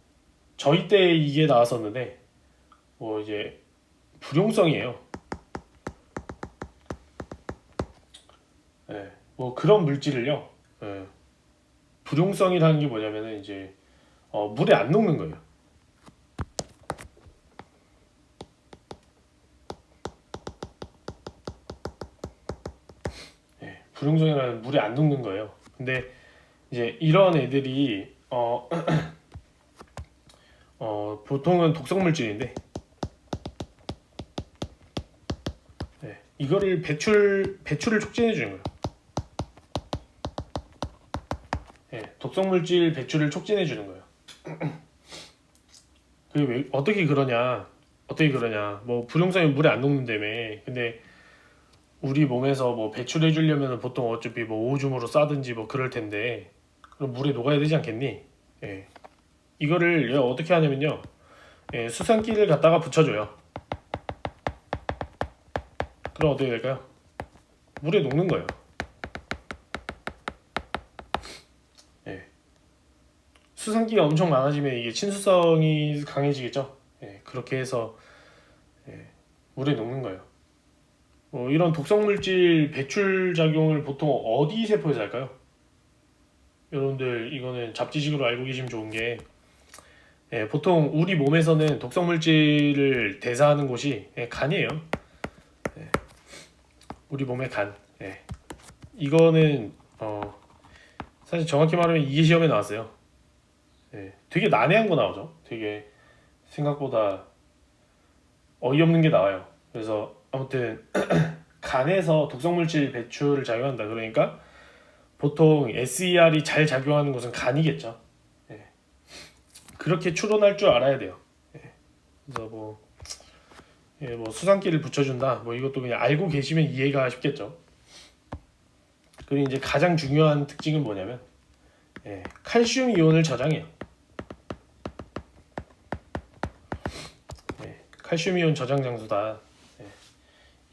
저희 때 이게 나왔었는데 뭐 이제 불용성이에요. 예. 뭐 그런 물질을요. 예. 불용성이라는 게 뭐냐면은 이제 물에 안 녹는 거예요. 예. 불용성이라는 물에 안 녹는 거예요. 근데 이제 이런 애들이 보통은 독성 물질인데, 예. 이거를 배출을 촉진해 주는 거예요. 예. 독성 물질 배출을 촉진해 주는 거예요. 그게 왜 어떻게 그러냐? 뭐 불용성이 물에 안 녹는다며. 근데 우리 몸에서 뭐 배출해 주려면 보통 어차피 뭐 오줌으로 싸든지 뭐 그럴 텐데, 그럼 물에 녹아야 되지 않겠니? 예. 이거를 얘가 어떻게 하냐면요. 예, 수산기를 갖다가 붙여줘요. 그럼 어떻게 될까요? 물에 녹는 거예요. 예. 수산기가 엄청 많아지면 이게 친수성이 강해지겠죠. 예, 그렇게 해서 예, 물에 녹는 거예요. 이런 독성 물질 배출 작용을 보통 어디 세포에서 할까요? 여러분들 이거는 잡지식으로 알고 계시면 좋은 게, 예, 보통 우리 몸에서는 독성 물질을 대사하는 곳이 간이에요. 예, 우리 몸의 간. 예. 이거는 사실 정확히 말하면 이게 시험에 나왔어요. 예, 되게 난해한 거 나오죠. 되게 생각보다 어이없는 게 나와요. 그래서 아무튼 간에서 독성 물질 배출을 작용한다. 그러니까 보통 SER이 잘 작용하는 곳은 간이겠죠. 예. 그렇게 추론할 줄 알아야 돼요. 예. 그래서 뭐 수산기를 붙여준다. 뭐 이것도 그냥 알고 계시면 이해가 쉽겠죠. 그리고 이제 가장 중요한 특징은 뭐냐면 칼슘 이온을 저장해요. 칼슘 이온 저장 장소다.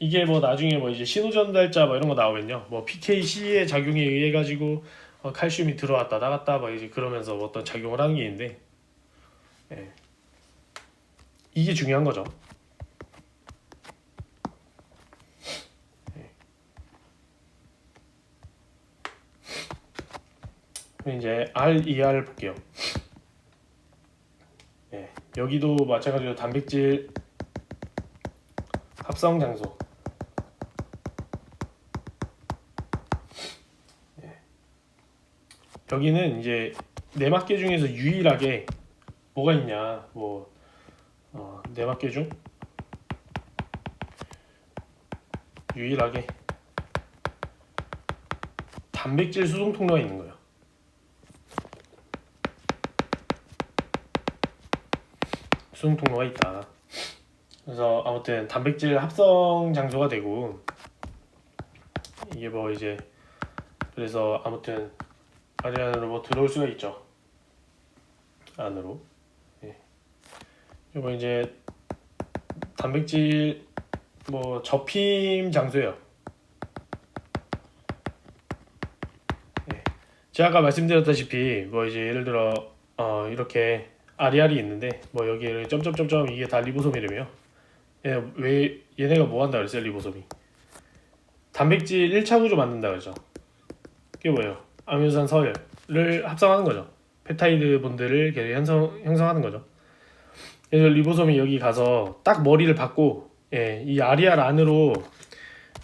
이게 뭐 나중에 뭐 이제 신호전달자 뭐 이런 거 나오면요, 뭐 PKC의 작용에 의해 가지고 칼슘이 들어왔다 나갔다 막 이제 그러면서 어떤 작용을 하는 게 있는데, 이게 중요한 거죠. 그럼 이제 RER 볼게요. 여기도 마찬가지로 단백질 합성 장소. 여기는 이제 내막계 중에서 유일하게 뭐가 있냐, 내막계 중 유일하게 단백질 수송 통로가 있는 거예요. 수송 통로가 있다. 그래서 아무튼 단백질 합성 장소가 되고, 이게 뭐 이제 그래서 아무튼 아래 안으로 뭐 들어올 수가 있죠. 안으로. 예. 이거 이제 단백질 뭐 접힘 장소예요. 예. 제가 아까 말씀드렸다시피 뭐 이제 예를 들어 이렇게 아리알이 있는데 뭐 여기에 점점점점 이게 다 리보솜이라며. 왜 얘네가 뭐 한다 그랬어요? 리보솜이 단백질 1차 구조 만든다 그러죠. 그게 뭐예요? 아미노산 서열을 합성하는 거죠. 펩타이드 본드를 계속 형성하는 거죠. 그래서 리보솜이 여기 가서 딱 머리를 박고 이 아리알 안으로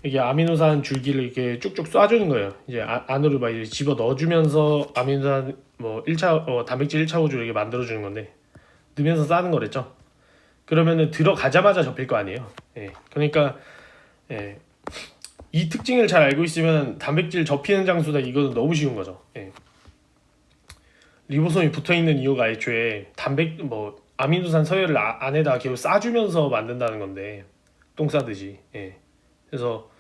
이게 아미노산 줄기를 이렇게 쭉쭉 쏴주는 거예요. 이제 안으로 막 이렇게 집어 넣어주면서 아미노산 뭐 1차 단백질 1차 구조를 이렇게 만들어주는 건데 넣으면서 싸는 거랬죠. 그러면은 들어가자마자 접힐 거 아니에요. 그러니까 이 특징을 잘 알고 있으면 단백질 접히는 장소다 이거는 너무 쉬운 거죠. 리보솜이 붙어 있는 이유가 애초에 아미노산 서열을 안에다 계속 싸주면서 만든다는 건데 똥 싸듯이. 그래서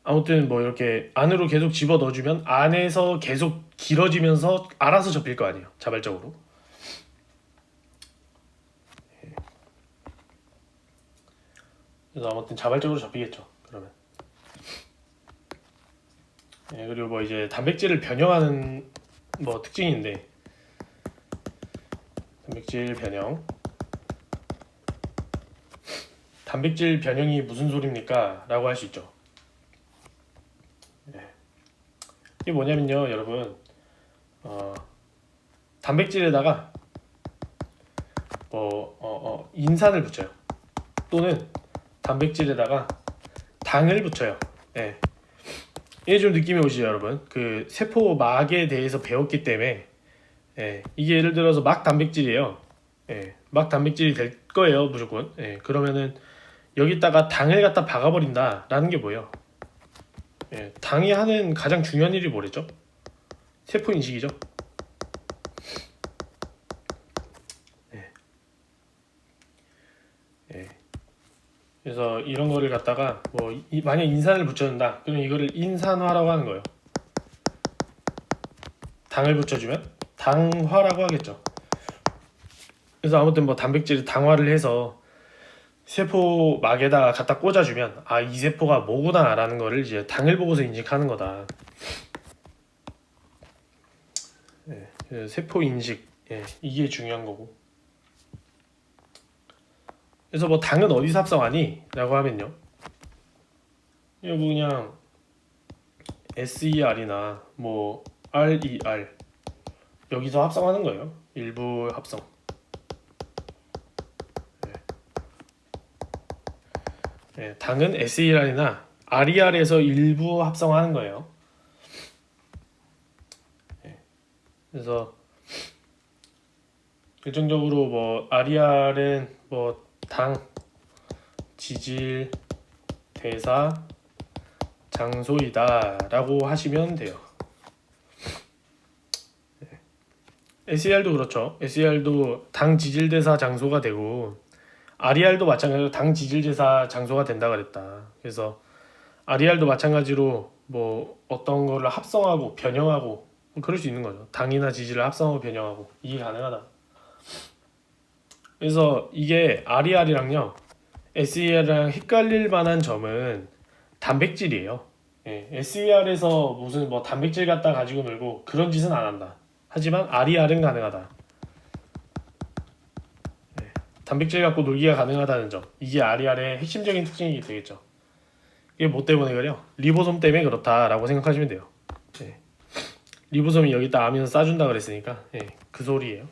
아무튼 뭐 이렇게 안으로 계속 집어 넣어주면 안에서 계속 길어지면서 알아서 접힐 거 아니에요. 자발적으로. 그래서 아무튼 자발적으로 접히겠죠. 그러면. 그리고 뭐 이제 단백질을 변형하는 뭐 특징인데 단백질 변형이 무슨 소리입니까? 라고 할 수 있죠. 이게 뭐냐면요 여러분 단백질에다가 인산을 붙여요. 또는 단백질에다가 당을 붙여요. 이게 좀 느낌이 오시죠 여러분? 그 세포막에 대해서 배웠기 때문에 이게 예를 들어서 막 단백질이에요. 막 단백질이 될 거예요 무조건. 그러면은 여기다가 당을 갖다 박아버린다 라는 게 뭐예요? 당이 하는 가장 중요한 일이 뭐랬죠? 세포 인식이죠. 그래서 이런 거를 갖다가 만약 인산을 붙여준다 그러면 이거를 인산화라고 하는 거예요. 당을 붙여주면 당화라고 하겠죠. 그래서 아무튼 뭐 단백질을 당화를 해서 세포막에다가 갖다 꽂아주면 이 세포가 뭐구나 라는 거를 이제 당을 보고서 인식하는 거다. 세포 인식 이게 중요한 거고. 그래서 뭐 당은 어디서 합성하니? 라고 하면요 이거 그냥 SER이나 뭐 RER 여기서 합성하는 거예요. 일부 합성. 당은 SER이나 RER에서 일부 합성하는 거예요. 그래서 결정적으로 뭐 RER은 뭐 당, 지질, 대사, 장소이다 라고 하시면 돼요. SER도 그렇죠. SER도 당, 지질, 대사, 장소가 되고 RER도 마찬가지로 당, 지질, 대사, 장소가 된다 그랬다. 그래서 RER도 마찬가지로 뭐 어떤 거를 합성하고 변형하고 그럴 수 있는 거죠. 당이나 지질을 합성하고 변형하고 이게 가능하다. 그래서 이게 RER이랑요 SER이랑 헷갈릴 만한 점은 단백질이에요. SER에서 무슨 뭐 단백질 갖다 가지고 놀고 그런 짓은 안 한다. 하지만 RER은 가능하다. 단백질 갖고 놀기가 가능하다는 점, 이게 RER의 핵심적인 특징이 되겠죠. 이게 뭐 때문에 그래요? 리보솜 때문에 그렇다라고 생각하시면 돼요. 리보솜이 여기다 아미노 싸준다 그랬으니까 그 소리예요.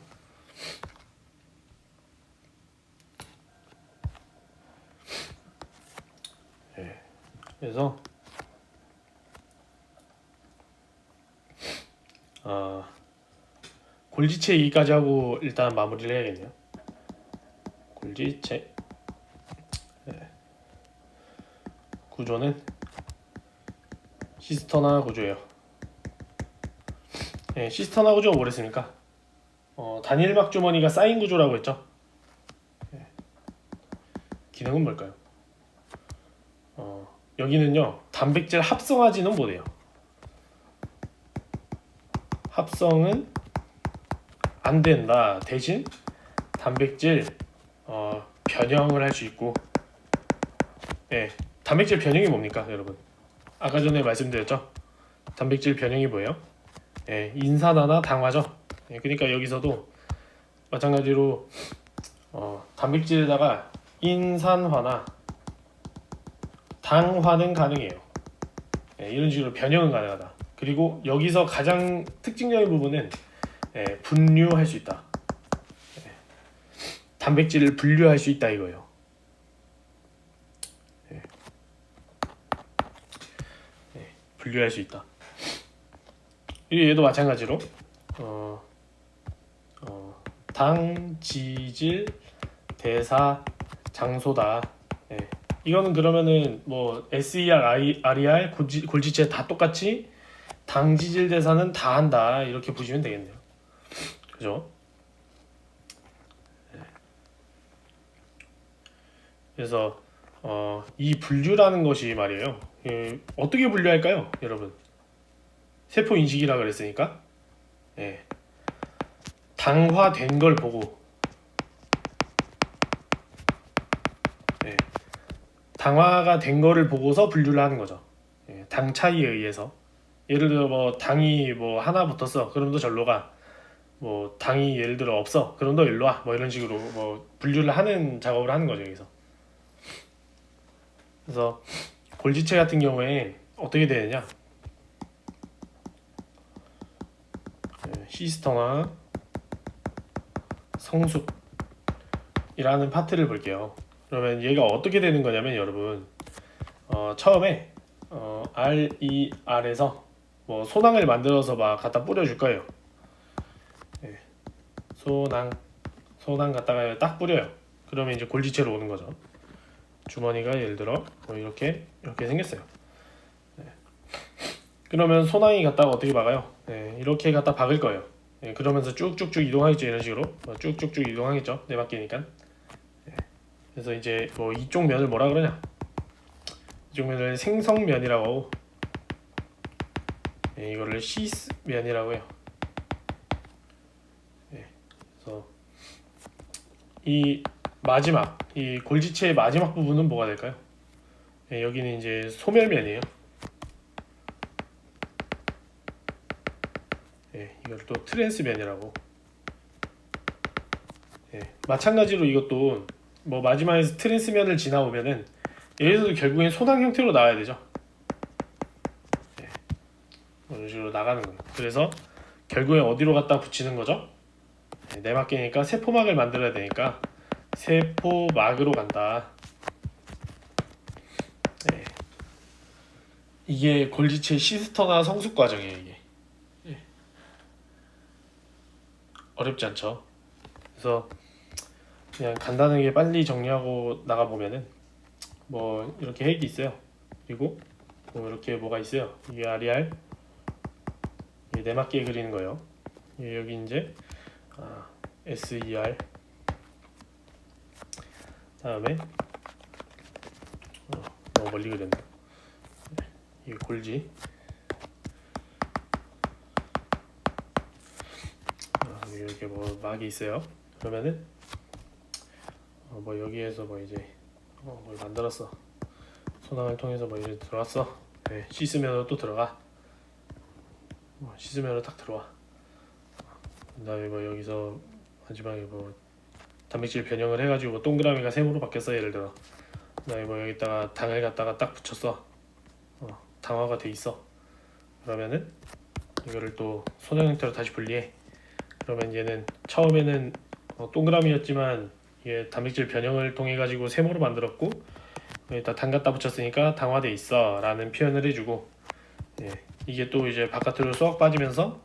그래서 골지체 얘기까지 하고 일단 마무리를 해야겠네요. 골지체 구조는 시스터나 구조예요. 시스터나 구조가 뭐랬습니까? 단일막 주머니가 쌓인 구조라고 했죠. 기능은 뭘까요? 여기는요 단백질 합성하지는 못해요. 합성은 안 된다. 대신 단백질 변형을 할 수 있고, 예, 단백질 변형이 뭡니까, 여러분? 아까 전에 말씀드렸죠. 단백질 변형이 뭐예요? 예, 인산화나 당화죠. 예, 그러니까 여기서도 마찬가지로 단백질에다가 인산화나 당화는 가능해요. 예, 이런 식으로 변형은 가능하다. 그리고 여기서 가장 특징적인 부분은 분류할 수 있다. 단백질을 분류할 수 있다 이거예요. 분류할 수 있다. 얘도 마찬가지로 당, 지질, 대사, 장소다. 이거는 그러면은 뭐 SER, RER, 골지체 다 똑같이 당, 지질, 대사는 다 한다 이렇게 보시면 되겠네요. 그죠? 그래서 이 분류라는 것이 말이에요. 어떻게 분류할까요, 여러분? 세포 인식이라 그랬으니까 당화된 걸 보고 당화가 된 거를 보고서 분류를 하는 거죠. 당 차이에 의해서. 예를 들어 뭐 당이 뭐 하나 붙었어. 그럼 너 절로 가. 뭐 당이 예를 들어 없어. 그럼 너 일로 와. 뭐 이런 식으로 뭐 분류를 하는 작업을 하는 거죠, 여기서. 그래서 골지체 같은 경우에 어떻게 되느냐? 시스터나 성숙이라는 파트를 볼게요. 그러면 얘가 어떻게 되는 거냐면 여러분 처음에 RER에서 뭐 소낭을 만들어서 막 갖다 뿌려줄 거예요. 소낭 갖다가 딱 뿌려요. 그러면 이제 골지체로 오는 거죠. 주머니가 예를 들어 뭐 이렇게 생겼어요. 그러면 소낭이 갖다가 어떻게 박아요? 이렇게 갖다 박을 거예요. 그러면서 쭉쭉쭉 이동하겠죠. 이런 식으로 쭉쭉쭉 이동하겠죠. 내밖이니까. 그래서 이제 뭐 이쪽 면을 뭐라 그러냐? 이쪽 면을 생성면이라고 하고 이거를 시스면이라고 해요. 그래서 이 마지막 이 골지체의 마지막 부분은 뭐가 될까요? 여기는 이제 소멸면이에요. 이걸 또 트랜스면이라고. 마찬가지로 이것도 뭐 마지막에서 트랜스면을 지나오면은 얘에서도 결국엔 소당 형태로 나와야 되죠. 이런 식으로 나가는 거예요. 그래서 결국엔 어디로 갖다 붙이는 거죠? 내막계니까 세포막을 만들어야 되니까 세포막으로 간다. 이게 골지체 시스터나 성숙 과정이에요. 이게 어렵지 않죠. 그래서 그냥 간단하게 빨리 정리하고 나가 보면은 뭐 이렇게 핵이 있어요. 그리고 뭐 이렇게 뭐가 있어요. 이게 RER, 이게 내막계 그리는 거예요. 여기 이제 SER, 다음에 너무 멀리 그렸네. 이게 골지. 이렇게 뭐 막이 있어요. 그러면은 뭐 여기에서 뭐 이제 뭘 만들었어. 소낭을 통해서 뭐 이제 들어왔어. 시스면으로 또 들어가. 시스면으로 딱 들어와. 그다음에 뭐 여기서 마지막에 뭐 단백질 변형을 해가지고 뭐 동그라미가 셈으로 바뀌었어, 예를 들어. 그다음에 뭐 여기다가 당을 갖다가 딱 붙였어. 당화가 돼 있어. 그러면은 이거를 또 소량 형태로 다시 분리해. 그러면 얘는 처음에는 동그라미였지만 이게 단백질 변형을 통해 가지고 세모로 만들었고 여기다 당 갖다 붙였으니까 당화돼 있어 라는 표현을 해주고 이게 또 이제 바깥으로 쏙 빠지면서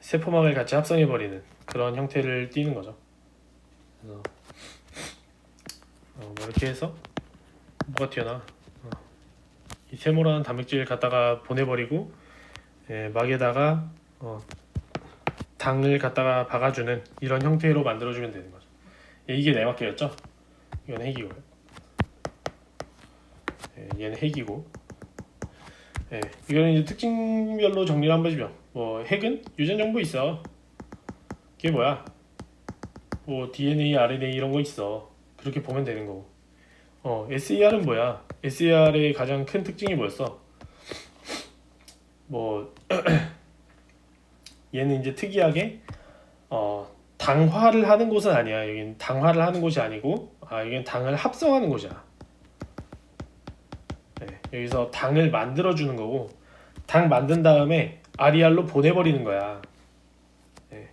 세포막을 같이 합성해 버리는 그런 형태를 띠는 거죠. 그래서 뭐 이렇게 해서 뭐가 튀어나와. 이 세모라는 단백질을 갖다가 보내버리고 막에다가 당을 갖다가 박아주는 이런 형태로 만들어주면 되는 거죠. 이게 내막계였죠? 이건 핵이고요. 얘는 핵이고. 이거는 이제 특징별로 정리를 한번 해주면 뭐 핵은 유전 정보 있어. 이게 뭐야? 뭐 DNA, RNA 이런 거 있어. 그렇게 보면 되는 거고. SER은 뭐야? SER의 가장 큰 특징이 뭐였어? 뭐 얘는 이제 특이하게 당화를 하는 곳은 아니야. 여긴 당화를 하는 곳이 아니고 여긴 당을 합성하는 곳이야. 네, 여기서 당을 만들어 주는 거고 당 만든 다음에 RER로 보내버리는 거야. 네.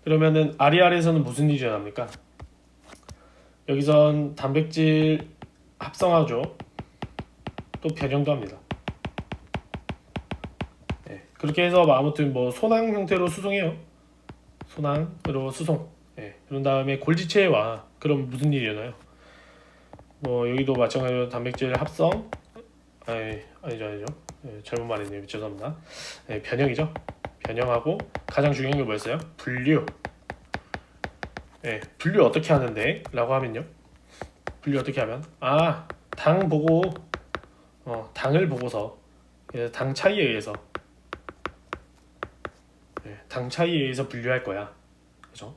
그러면은 RER에서는 무슨 일이 일어납니까? 여기선 단백질 합성하죠. 또 변형도 합니다. 네, 그렇게 해서 아무튼 뭐 손황 형태로 수송해요. 손황으로 수송. 네, 그런 다음에 골지체에 와. 그럼 무슨 일이 일어나요? 뭐 여기도 마찬가지로 단백질 합성. 아니죠. 네, 잘못 말했네요. 죄송합니다. 네, 변형이죠. 변형하고 가장 중요한 게 뭐였어요? 분류. 네, 분류 어떻게 하는데? 라고 하면요. 분류 어떻게 하면? 당 보고 당을 보고서 당 차이에 의해서 당 차이에 의해서 분류할 거야. 그죠?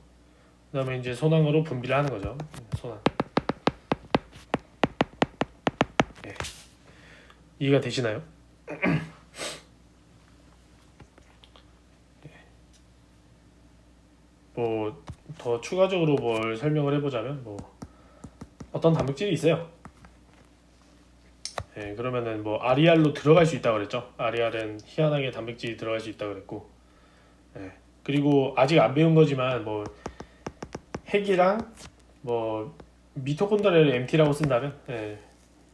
그다음에 이제 손항으로 분비를 하는 거죠. 손항. 이해가 되시나요? 뭐 더 추가적으로 뭘 설명을 해보자면 뭐 어떤 단백질이 있어요. 그러면은 뭐 RER로 들어갈 수 있다고 그랬죠. RER은 희한하게 단백질이 들어갈 수 있다고 그랬고, 그리고 아직 안 배운 거지만 뭐 핵이랑 뭐 미토콘드리아를 MT라고 쓴다면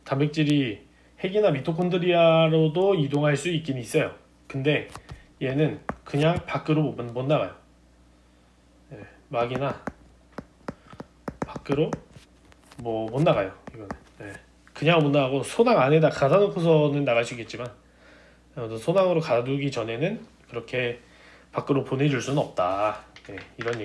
단백질이 핵이나 미토콘드리아로도 이동할 수 있긴 있어요. 근데 얘는 그냥 밖으로 못 나가요. 막이나 밖으로 뭐 못 나가요. 이거는 그냥 못 나가고 소낭 안에다 가다 놓고서는 나갈 수 있겠지만 소낭으로 가두기 전에는 그렇게 밖으로 보내줄 수는 없다. 이런 얘기.